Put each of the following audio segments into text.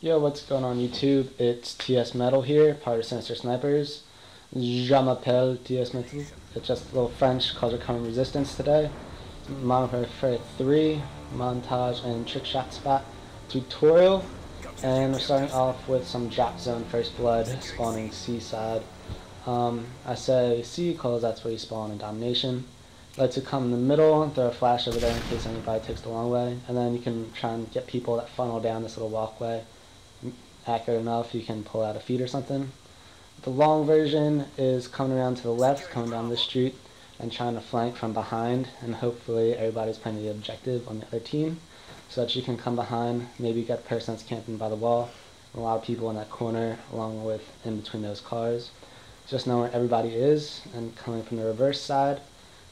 Yo, what's going on YouTube? It's TS Metal here, part of Sinister Snipers. Je m'appelle TS Metal. It's just a little French cause we're coming resistance today. MW3 Montage and Trickshot spot tutorial. And we're starting off with some drop zone first blood spawning seaside. I say C because that's where you spawn in domination. Like to come in the middle and throw a flash over there in case anybody takes the long way, and then you can try and get people that funnel down this little walkway. Accurate enough, you can pull out a feed or something. The long version is coming around to the left, coming down the street, and trying to flank from behind, and hopefully everybody's playing the objective on the other team, so that you can come behind, maybe get the person that's camping by the wall, and a lot of people in that corner, along with in between those cars. Just know where everybody is, and coming from the reverse side,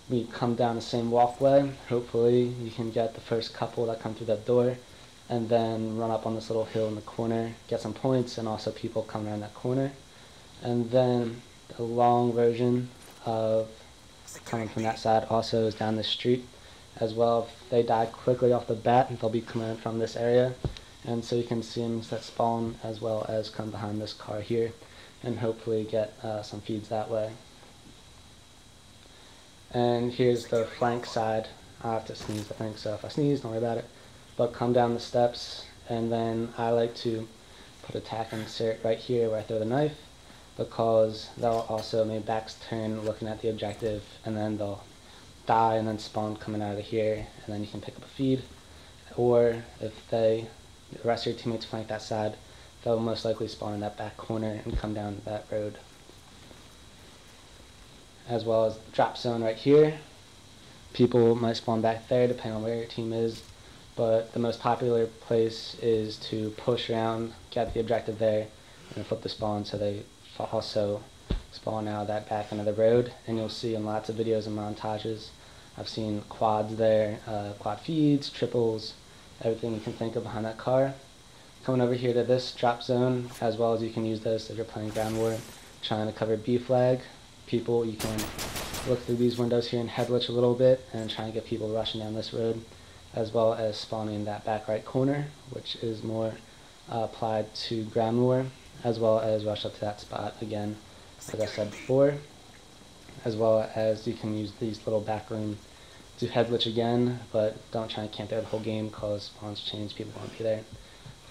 we come down the same walkway. Hopefully you can get the first couple that come through that door, and then run up on this little hill in the corner, get some points, and also people come around that corner. And then the long version of coming from that side also is down the street as well. If they die quickly off the bat, they'll be coming from this area, and so you can see them that spawn as well as come behind this car here, and hopefully get some feeds that way. And here's the flank side. I have to sneeze, I think, so if I sneeze, don't worry about it. But come down the steps, and then I like to put a tack insert right here where I throw the knife, because they'll also make backs turn looking at the objective, and then they'll die and then spawn coming out of here, and then you can pick up a feed. Or if the rest of your teammates flank that side, they'll most likely spawn in that back corner and come down that road. As well as the drop zone right here. People might spawn back there depending on where your team is, but the most popular place is to push around, get the objective there, and flip the spawn so they also spawn out that back end of the road. And you'll see in lots of videos and montages, I've seen quads there, quad feeds, triples, everything you can think of behind that car. Coming over here to this drop zone, as well as you can use this if you're playing ground war, trying to cover B flag. People, you can look through these windows here and headglitch a little bit and try and get people rushing down this road, as well as spawning in that back right corner, which is more applied to ground war, as well as rush up to that spot again, as I said before, as well as you can use these little back room to headglitch again, but don't try and camp there the whole game because spawns change, people won't be there.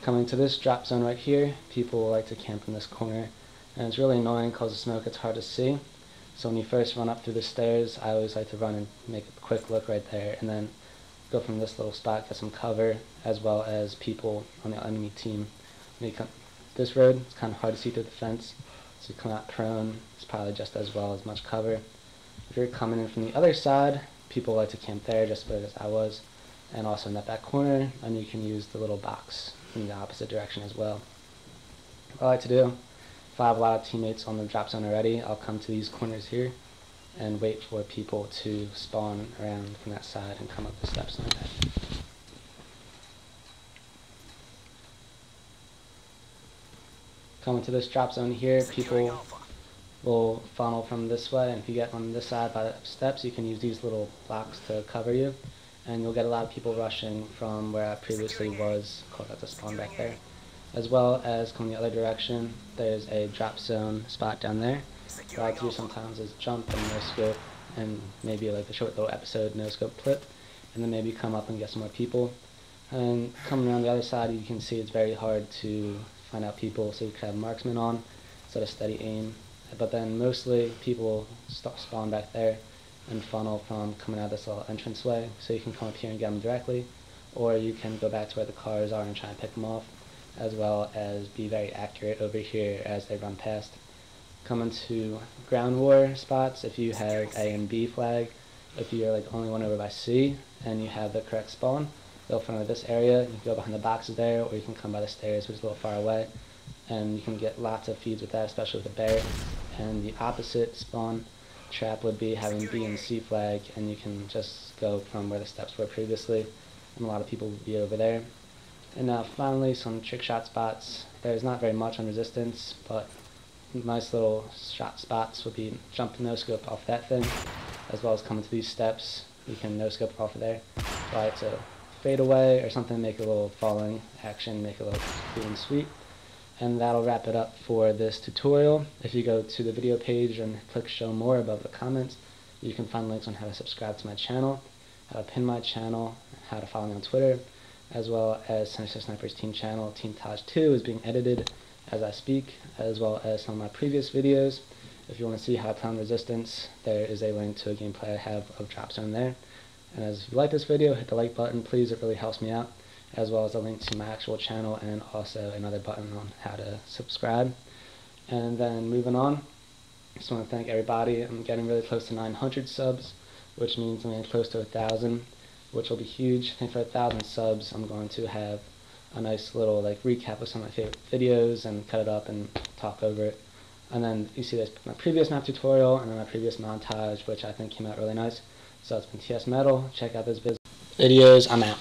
Coming to this drop zone right here, people like to camp in this corner, and it's really annoying because the smoke, it's hard to see. So when you first run up through the stairs, I always like to run and make a quick look right there, and then go from this little spot, get some cover, as well as people on the enemy team. When you come this road, it's kind of hard to see through the fence, so you come out prone, it's probably just as well as much cover. If you're coming in from the other side, people like to camp there just as I was, and also in that back corner, and you can use the little box in the opposite direction as well. What I like to do, if I have a lot of teammates on the drop zone already, I'll come to these corners here and wait for people to spawn around from that side and come up the steps like that. Coming to this drop zone here, people will funnel from this way, and if you get on this side by the steps, you can use these little blocks to cover you, and you'll get a lot of people rushing from where I previously was, called out the spawn back there. As well as coming the other direction, there's a drop zone spot down there. What I like to do sometimes is jump and no scope, and maybe like a short little episode no scope clip, and then maybe come up and get some more people. And coming around the other side, you can see it's very hard to find out people, so you can have marksman on instead of steady aim. But then mostly people spawn back there and funnel from coming out this little entranceway, so you can come up here and get them directly, or you can go back to where the cars are and try and pick them off, as well as be very accurate over here as they run past. Coming to ground war spots, if you have A and B flag, if you're like only one over by C and you have the correct spawn, go front of this area, you can go behind the boxes there, or you can come by the stairs, which is a little far away, and you can get lots of feeds with that, especially with the bear. And the opposite spawn trap would be having B and C flag, and you can just go from where the steps were previously, and a lot of people would be over there. And now finally, some trick shot spots. There's not very much on resistance, but nice little shot spots would be jump no scope off that thing, as well as coming to these steps. You can no scope off of there. So I like to fadeaway or something, make a little falling action, make it look cute and sweet. And that'll wrap it up for this tutorial. If you go to the video page and click show more above the comments, you can find links on how to subscribe to my channel, how to pin my channel, how to follow me on Twitter, as well as Sinister Sniper's team channel. Team Taj 2 is being edited as I speak, as well as some of my previous videos. If you want to see how I play on Resistance, there is a link to a gameplay I have of Drop Zone there. And if you like this video, hit the like button, please, it really helps me out, as well as a link to my actual channel and also another button on how to subscribe. And then moving on, I just want to thank everybody. I'm getting really close to 900 subs, which means I'm getting close to 1,000, which will be huge. I think for 1,000 subs, I'm going to have a nice little recap of some of my favorite videos and cut it up and talk over it. And then you see this my previous map tutorial and then my previous montage, which I think came out really nice. So it's been TS Metal. Check out those videos. I'm out.